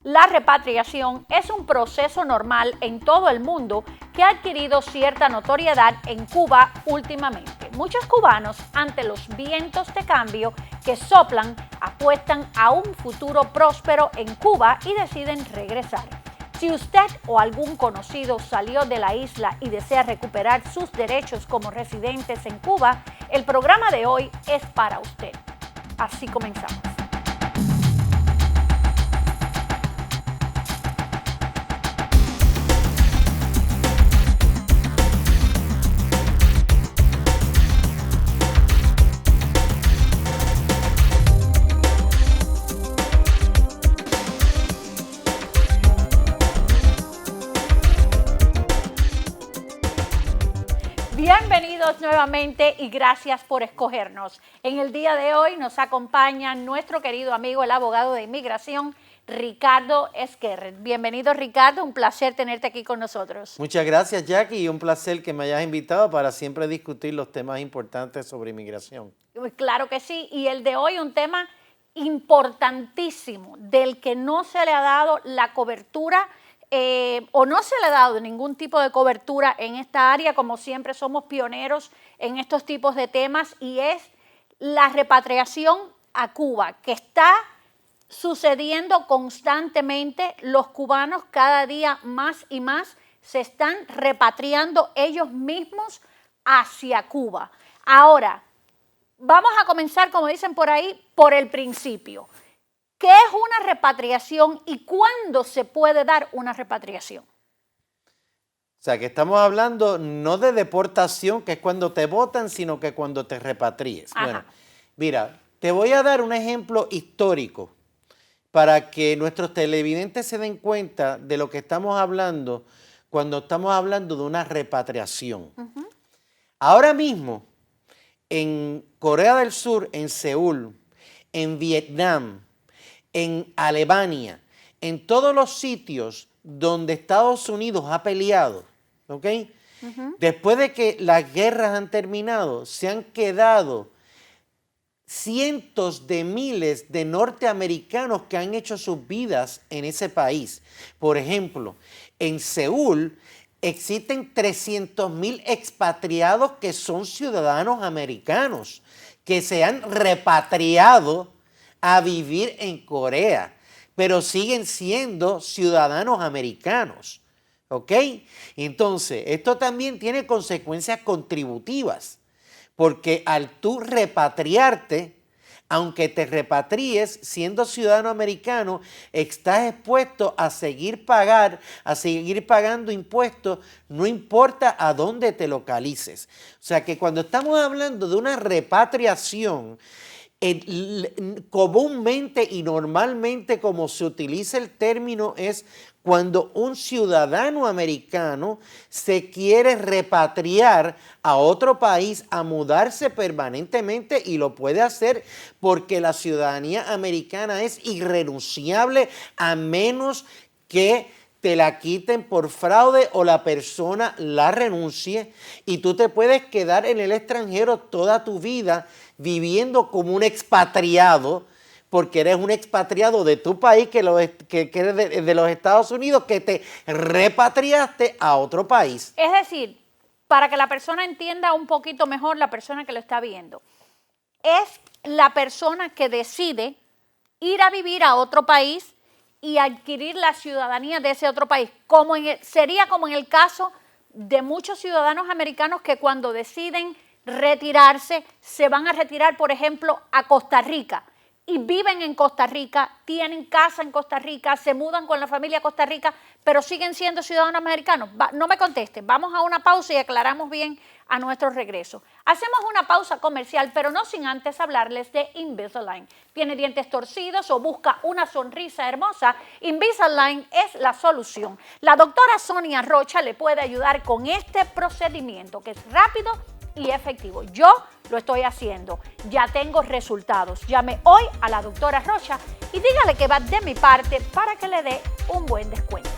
La repatriación es un proceso normal en todo el mundo que ha adquirido cierta notoriedad en Cuba últimamente. Muchos cubanos, ante los vientos de cambio que soplan, apuestan a un futuro próspero en Cuba y deciden regresar. Si usted o algún conocido salió de la isla y desea recuperar sus derechos como residentes en Cuba, el programa de hoy es para usted. Así comenzamos. Bienvenidos nuevamente y gracias por escogernos. En el día de hoy nos acompaña nuestro querido amigo, el abogado de inmigración, Ricardo Esquerrer. Bienvenido, Ricardo, un placer tenerte aquí con nosotros. Muchas gracias, Jackie, y un placer que me hayas invitado para siempre discutir los temas importantes sobre inmigración. Claro que sí, y el de hoy un tema importantísimo, del que no se le ha dado la cobertura o no se le ha dado ningún tipo de cobertura en esta área. Como siempre somos pioneros en estos tipos de temas, y es la repatriación a Cuba, que está sucediendo constantemente. Los cubanos cada día más y más se están repatriando ellos mismos hacia Cuba. Ahora, vamos a comenzar, como dicen por ahí, por el principio. ¿Qué es una repatriación y cuándo se puede dar una repatriación? O sea, que estamos hablando no de deportación, que es cuando te botan, sino que cuando te repatries. Ajá. Bueno, mira, te voy a dar un ejemplo histórico para que nuestros televidentes se den cuenta de lo que estamos hablando cuando estamos hablando de una repatriación. Ahora mismo, en Corea del Sur, en Seúl, en Vietnam, en Alemania, en todos los sitios donde Estados Unidos ha peleado, ¿ok? Después de que las guerras han terminado, se han quedado cientos de miles de norteamericanos que han hecho sus vidas en ese país. Por ejemplo, en Seúl existen 300,000 expatriados que son ciudadanos americanos, que se han repatriado a vivir en Corea, pero siguen siendo ciudadanos americanos, ¿ok? Entonces, esto también tiene consecuencias contributivas, porque al tú repatriarte, aunque te repatries siendo ciudadano americano, estás expuesto a seguir pagando impuestos, no importa a dónde te localices. O sea que cuando estamos hablando de una repatriación, comúnmente y normalmente como se utiliza el término es cuando un ciudadano americano se quiere repatriar a otro país, a mudarse permanentemente, y lo puede hacer porque la ciudadanía americana es irrenunciable a menos que te la quiten por fraude o la persona la renuncie, y tú te puedes quedar en el extranjero toda tu vida viviendo como un expatriado, porque eres un expatriado de tu país, que eres de los Estados Unidos, que te repatriaste a otro país. Es decir, para que la persona entienda un poquito mejor, la persona que lo está viendo, es la persona que decide ir a vivir a otro país y adquirir la ciudadanía de ese otro país, sería como en el caso de muchos ciudadanos americanos que cuando deciden retirarse, se van a retirar, por ejemplo, a Costa Rica, y viven en Costa Rica, tienen casa en Costa Rica, se mudan con la familia a Costa Rica, pero siguen siendo ciudadanos americanos. No me contesten, vamos a una pausa y aclaramos bien a nuestro regreso. Hacemos una pausa comercial, pero no sin antes hablarles de Invisalign. ¿Tiene dientes torcidos o busca una sonrisa hermosa? Invisalign es la solución. La doctora Sonia Rocha le puede ayudar con este procedimiento, que es rápido y efectivo. Yo lo estoy haciendo, ya tengo resultados. Llame hoy a la doctora Rocha y dígale que va de mi parte para que le dé un buen descuento.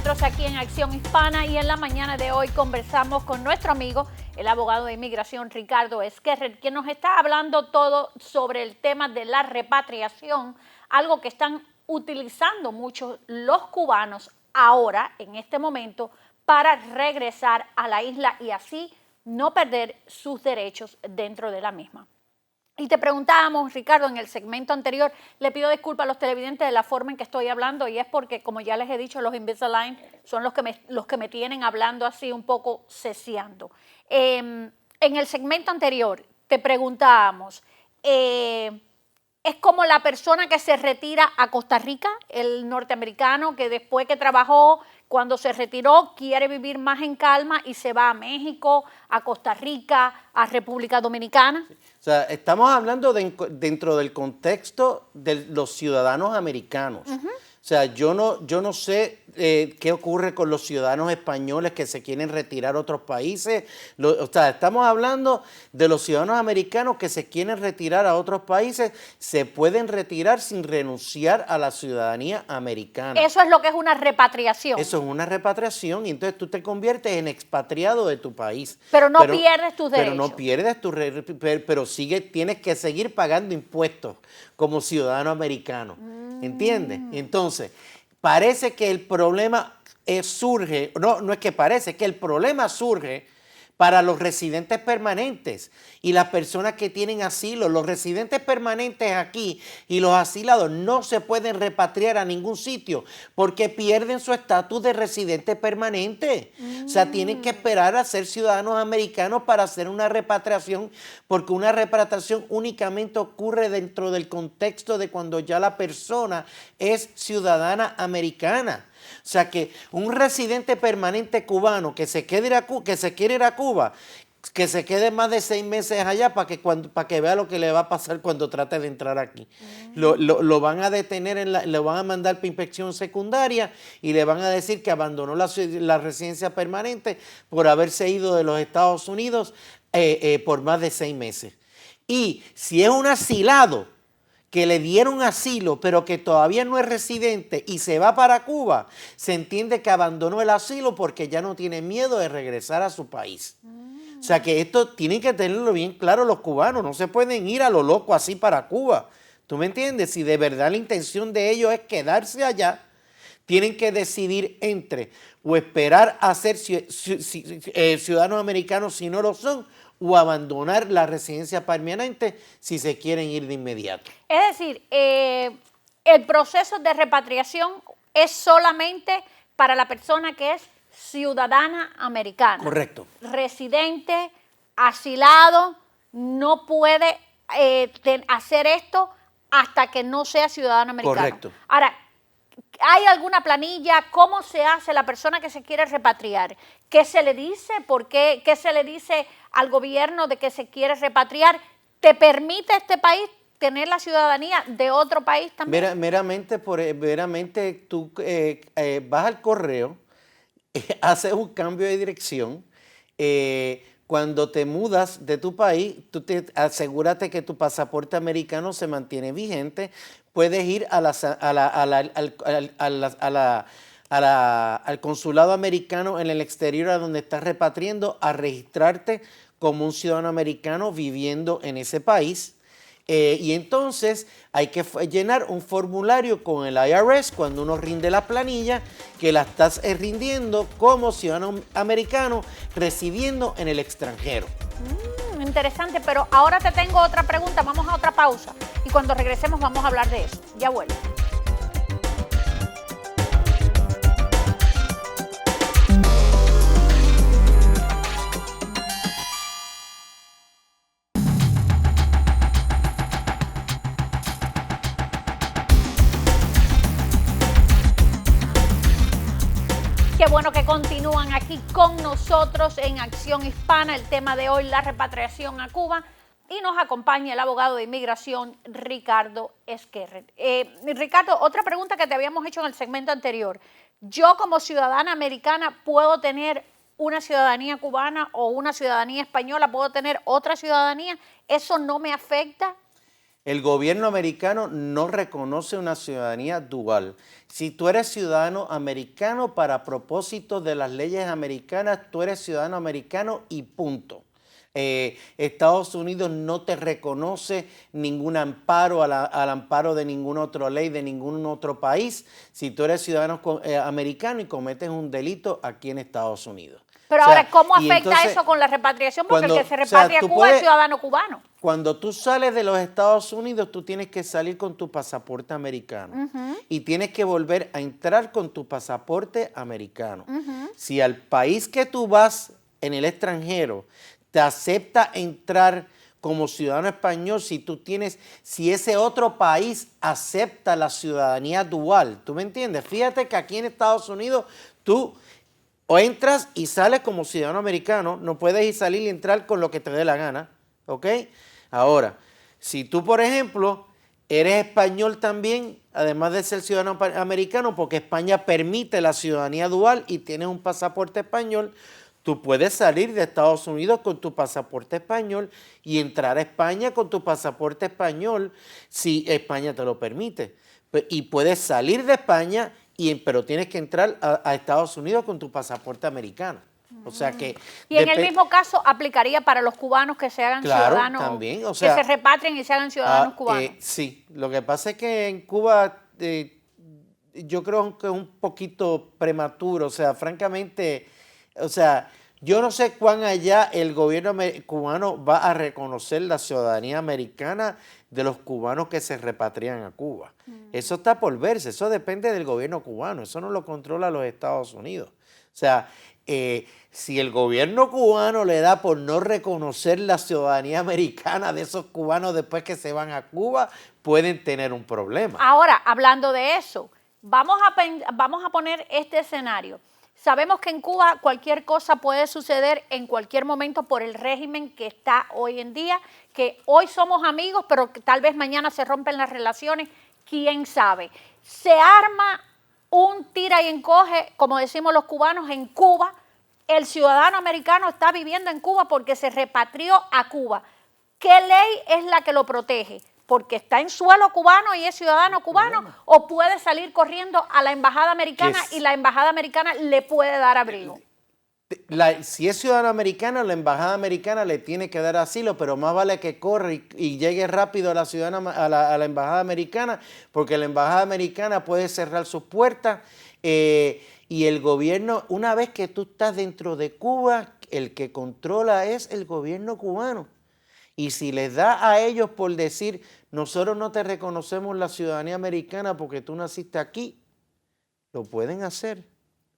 nosotros aquí en Acción Hispana y en la mañana de hoy conversamos con nuestro amigo, el abogado de inmigración Ricardo Esquerrer, quien nos está hablando todo sobre el tema de la repatriación, algo que están utilizando muchos los cubanos ahora, en este momento, para regresar a la isla y así no perder sus derechos dentro de la misma. Y te preguntábamos, Ricardo, en el segmento anterior, le pido disculpas a los televidentes de la forma en que estoy hablando y es porque, como ya les he dicho, los Invisalign son los que me tienen hablando así un poco ceseando. En el segmento anterior te preguntábamos, ¿es como la persona que se retira a Costa Rica, el norteamericano que después que trabajó, cuando se retiró, quiere vivir más en calma y se va a México, a Costa Rica, a República Dominicana? O sea, estamos hablando dentro del contexto de los ciudadanos americanos. O sea, yo no sé qué ocurre con los ciudadanos españoles que se quieren retirar a otros países. O sea, estamos hablando de los ciudadanos americanos que se quieren retirar a otros países. Se pueden retirar sin renunciar a la ciudadanía americana. Eso es lo que es una repatriación. Eso es una repatriación y entonces tú te conviertes en expatriado de tu país. Pero no pierdes tus derechos. Pero no pierdes pero tienes que seguir pagando impuestos como ciudadano americano. ¿Entiendes? Entonces, parece que el problema surge, no es que parece, es que el problema surge para los residentes permanentes y las personas que tienen asilo. Los residentes permanentes aquí y los asilados no se pueden repatriar a ningún sitio porque pierden su estatus de residente permanente. O sea, tienen que esperar a ser ciudadanos americanos para hacer una repatriación, porque una repatriación únicamente ocurre dentro del contexto de cuando ya la persona es ciudadana americana. O sea que un residente permanente cubano que se quiere ir a Cuba, que se quede más de 6 meses allá para que vea lo que le va a pasar cuando trate de entrar aquí. Lo van a detener, lo van a mandar para inspección secundaria y le van a decir que abandonó la residencia permanente por haberse ido de los Estados Unidos por más de 6 meses. Y si es un asilado que le dieron asilo, pero que todavía no es residente y se va para Cuba, se entiende que abandonó el asilo porque ya no tiene miedo de regresar a su país. O sea que esto tienen que tenerlo bien claro los cubanos, no se pueden ir a lo loco así para Cuba. ¿Tú me entiendes? Si de verdad la intención de ellos es quedarse allá, tienen que decidir entre o esperar a ser ciudadanos americanos si no lo son, o abandonar la residencia permanente si se quieren ir de inmediato. Es decir, el proceso de repatriación es solamente para la persona que es ciudadana americana. Correcto. Residente, asilado, no puede hacer esto hasta que no sea ciudadano americano. Correcto. Ahora, ¿hay alguna planilla? ¿Cómo se hace la persona que se quiere repatriar? ¿Qué se le dice? ¿Por qué? ¿Qué se le dice al gobierno de que se quiere repatriar? ¿Te permite este país tener la ciudadanía de otro país también? Meramente tú vas al correo, haces un cambio de dirección. Cuando te mudas de tu país, asegúrate que tu pasaporte americano se mantiene vigente. Puedes ir al consulado americano en el exterior a donde estás repatriando a registrarte como un ciudadano americano viviendo en ese país. Y entonces hay que llenar un formulario con el IRS cuando uno rinde la planilla, que la estás rindiendo como ciudadano americano residiendo en el extranjero. Interesante, pero ahora te tengo otra pregunta, vamos a otra pausa y cuando regresemos vamos a hablar de eso. Ya vuelvo. Qué bueno que continúan aquí con nosotros en Acción Hispana. El tema de hoy, la repatriación a Cuba. Y nos acompaña el abogado de inmigración, Ricardo Esquerrer. Ricardo, otra pregunta que te habíamos hecho en el segmento anterior. ¿Yo como ciudadana americana puedo tener una ciudadanía cubana o una ciudadanía española? ¿Puedo tener otra ciudadanía? ¿Eso no me afecta? El gobierno americano no reconoce una ciudadanía dual. Si tú eres ciudadano americano, para propósitos de las leyes americanas, tú eres ciudadano americano y punto. Estados Unidos no te reconoce ningún amparo al amparo de ninguna otra ley de ningún otro país si tú eres ciudadano americano y cometes un delito aquí en Estados Unidos. Pero O sea, ahora, ¿cómo y afecta entonces, eso con la repatriación? Porque cuando, el que se o sea, repatria a tú Cuba es puedes- ciudadano cubano. Cuando tú sales de los Estados Unidos, tú tienes que salir con tu pasaporte americano y tienes que volver a entrar con tu pasaporte americano. Si al país que tú vas en el extranjero te acepta entrar como ciudadano español, si ese otro país acepta la ciudadanía dual, ¿tú me entiendes? Fíjate que aquí en Estados Unidos tú o entras y sales como ciudadano americano, no puedes ir, salir y entrar con lo que te dé la gana, ¿ok? Ahora, si tú, por ejemplo, eres español también, además de ser ciudadano americano, porque España permite la ciudadanía dual y tienes un pasaporte español, tú puedes salir de Estados Unidos con tu pasaporte español y entrar a España con tu pasaporte español si España te lo permite. Y puedes salir de España, pero tienes que entrar a Estados Unidos con tu pasaporte americano. O sea que... Y en el mismo caso aplicaría para los cubanos que se hagan Claro, ciudadanos, también, o sea, que se repatrien y se hagan ciudadanos cubanos. Sí, lo que pasa es que en Cuba yo creo que es un poquito prematuro, o sea, francamente, o sea, yo no sé cuán allá el gobierno cubano va a reconocer la ciudadanía americana de los cubanos que se repatrian a Cuba. Eso está por verse, eso depende del gobierno cubano, eso no lo controla los Estados Unidos. O sea, si el gobierno cubano le da por no reconocer la ciudadanía americana de esos cubanos después que se van a Cuba, pueden tener un problema. Ahora, hablando de eso, vamos a poner este escenario. Sabemos que en Cuba cualquier cosa puede suceder en cualquier momento por el régimen que está hoy en día, que hoy somos amigos, pero que tal vez mañana se rompen las relaciones, quién sabe. Se arma un tira y encoge, como decimos los cubanos, en Cuba. El ciudadano americano está viviendo en Cuba porque se repatrió a Cuba. ¿Qué ley es la que lo protege? ¿Porque está en suelo cubano y es ciudadano cubano? ¿O puede salir corriendo a la embajada americana y la embajada americana le puede dar abrigo? Si es ciudadano americano, la embajada americana le tiene que dar asilo, pero más vale que corra y llegue rápido a la embajada americana, porque la embajada americana puede cerrar sus puertas y el gobierno, una vez que tú estás dentro de Cuba, el que controla es el gobierno cubano. Y si les da a ellos por decir, nosotros no te reconocemos la ciudadanía americana porque tú naciste aquí, lo pueden hacer.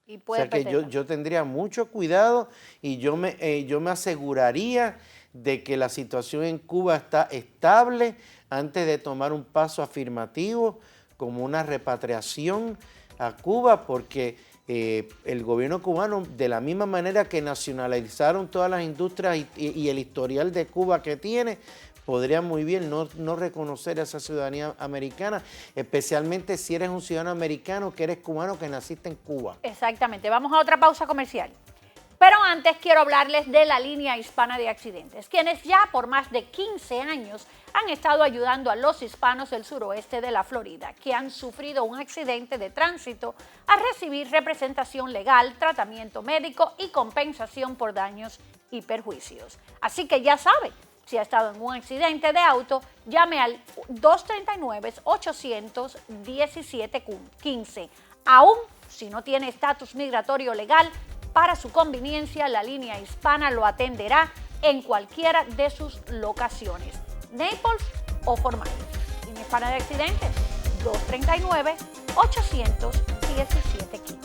Y O sea que yo tendría mucho cuidado y yo me aseguraría de que la situación en Cuba está estable antes de tomar un paso afirmativo como una repatriación a Cuba, porque el gobierno cubano, de la misma manera que nacionalizaron todas las industrias y el historial de Cuba que tiene, podría muy bien no reconocer esa ciudadanía americana, especialmente si eres un ciudadano americano que eres cubano que naciste en Cuba. Exactamente. Vamos a otra pausa comercial. Pero antes quiero hablarles de la línea hispana de accidentes, quienes ya por más de 15 años han estado ayudando a los hispanos del suroeste de la Florida que han sufrido un accidente de tránsito a recibir representación legal, tratamiento médico y compensación por daños y perjuicios. Así que ya sabe, si ha estado en un accidente de auto, llame al 239-800-1715. Aún si no tiene estatus migratorio legal, para su conveniencia, la línea hispana lo atenderá en cualquiera de sus locaciones, Naples o Fort Myers. Línea hispana de accidentes, 239-800-1715.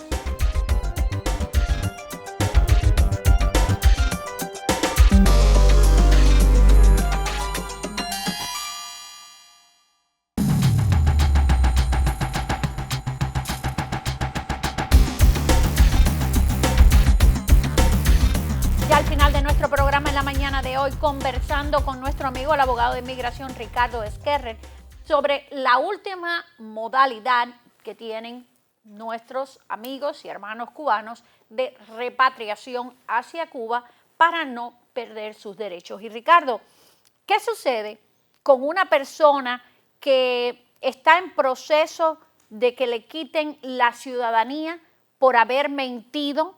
Ya al final de nuestro programa en la mañana de hoy, conversando con nuestro amigo el abogado de inmigración Ricardo Esquerrer sobre la última modalidad que tienen nuestros amigos y hermanos cubanos de repatriación hacia Cuba para no perder sus derechos. Y Ricardo, ¿qué sucede con una persona que está en proceso de que le quiten la ciudadanía por haber mentido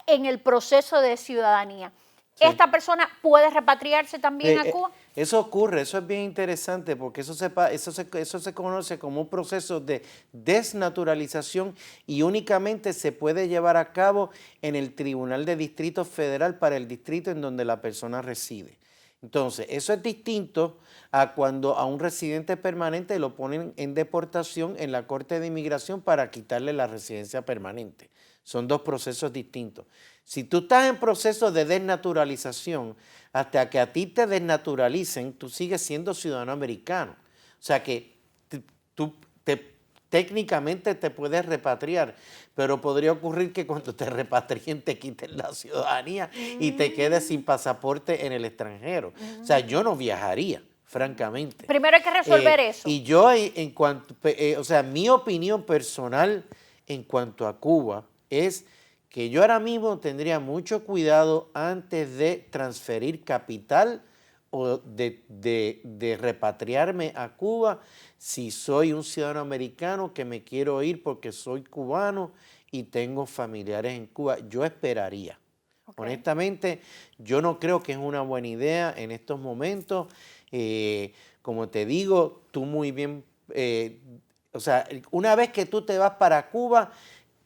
en el proceso de ciudadanía. Sí. ¿Esta persona puede repatriarse también a Cuba? Eso ocurre, eso es bien interesante porque eso se conoce como un proceso de desnaturalización y únicamente se puede llevar a cabo en el Tribunal de Distrito Federal para el distrito en donde la persona reside. Entonces, eso es distinto a cuando a un residente permanente lo ponen en deportación en la Corte de Inmigración para quitarle la residencia permanente. Son dos procesos distintos. Si tú estás en proceso de desnaturalización, hasta que a ti te desnaturalicen, tú sigues siendo ciudadano americano. O sea que tú técnicamente te puedes repatriar, pero podría ocurrir que cuando te repatrien te quiten la ciudadanía y te quedes sin pasaporte en el extranjero. O sea, yo no viajaría, francamente. Primero hay que resolver eso. Y yo, en cuanto, o sea, mi opinión personal en cuanto a Cuba es que yo ahora mismo tendría mucho cuidado antes de transferir capital o de repatriarme a Cuba si soy un ciudadano americano que me quiero ir porque soy cubano y tengo familiares en Cuba. Yo esperaría. Okay. Honestamente, yo no creo que es una buena idea en estos momentos. Como te digo, tú muy bien, o sea, una vez que tú te vas para Cuba,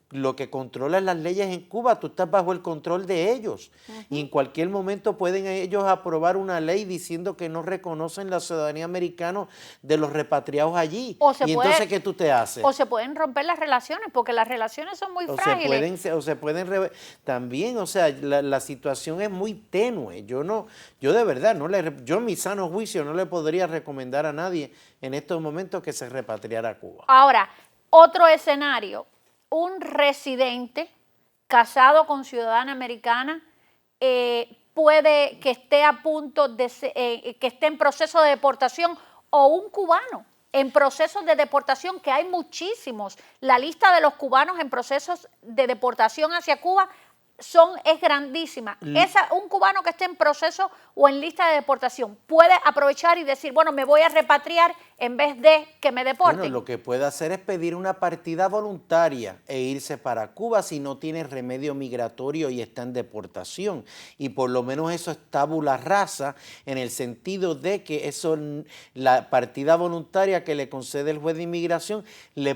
lo que controlan las leyes en Cuba, tú estás bajo el control de ellos. Y en cualquier momento pueden ellos aprobar una ley diciendo que no reconocen la ciudadanía americana de los repatriados allí. Entonces, ¿qué tú te haces? O se pueden romper las relaciones, porque las relaciones son muy frágiles. También, o sea, la situación es muy tenue. Yo de verdad, yo en mi sano juicio no le podría recomendar a nadie en estos momentos que se repatriara a Cuba. Ahora, otro escenario. Un residente casado con ciudadana americana puede que esté a punto de que esté en proceso de deportación, o un cubano en procesos de deportación, que hay muchísimos. La lista de los cubanos en procesos de deportación hacia Cuba es grandísima. Un cubano que esté en proceso o en lista de deportación puede aprovechar y decir, bueno, me voy a repatriar en vez de que me deporten. Bueno, lo que puede hacer es pedir una partida voluntaria e irse para Cuba si no tiene remedio migratorio y está en deportación. Y por lo menos eso es tabula rasa, en el sentido de que la partida voluntaria que le concede el juez de inmigración le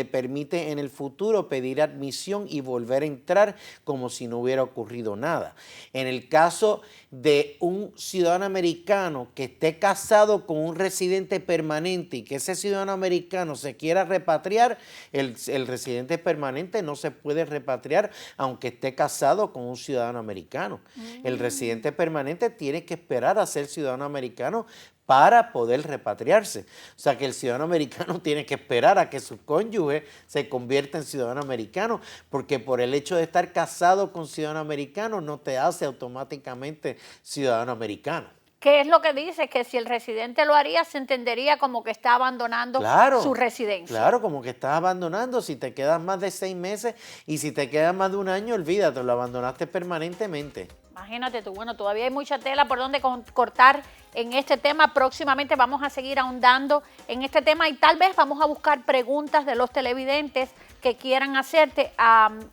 permite en el futuro pedir admisión y volver a entrar como si no hubiera ocurrido nada. En el caso de un ciudadano americano que esté casado con un residente permanente y que ese ciudadano americano se quiera repatriar, el residente permanente no se puede repatriar aunque esté casado con un ciudadano americano. El residente permanente tiene que esperar a ser ciudadano americano para poder repatriarse. O sea que el ciudadano americano tiene que esperar a que su cónyuge se convierta en ciudadano americano, porque por el hecho de estar casado con ciudadano americano no te hace automáticamente ciudadano americano. ¿Qué es lo que dice? Que si el residente lo haría, se entendería como que está abandonando su residencia. Claro, como que estás abandonando. Si te quedas más de 6 meses y si te quedas más de un año, olvídate, lo abandonaste permanentemente. Imagínate tú, bueno, todavía hay mucha tela por donde cortar en este tema. Próximamente vamos a seguir ahondando en este tema y tal vez vamos a buscar preguntas de los televidentes que quieran hacerte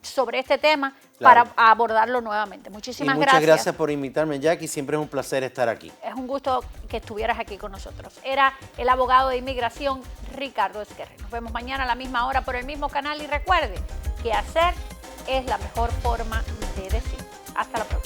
sobre este tema, claro, para abordarlo nuevamente. Muchísimas gracias. Muchas gracias por invitarme, Jackie. Siempre es un placer estar aquí. Es un gusto que estuvieras aquí con nosotros. Era el abogado de inmigración Ricardo Esquerri. Nos vemos mañana a la misma hora por el mismo canal y recuerde que hacer es la mejor forma de decir. Hasta la próxima.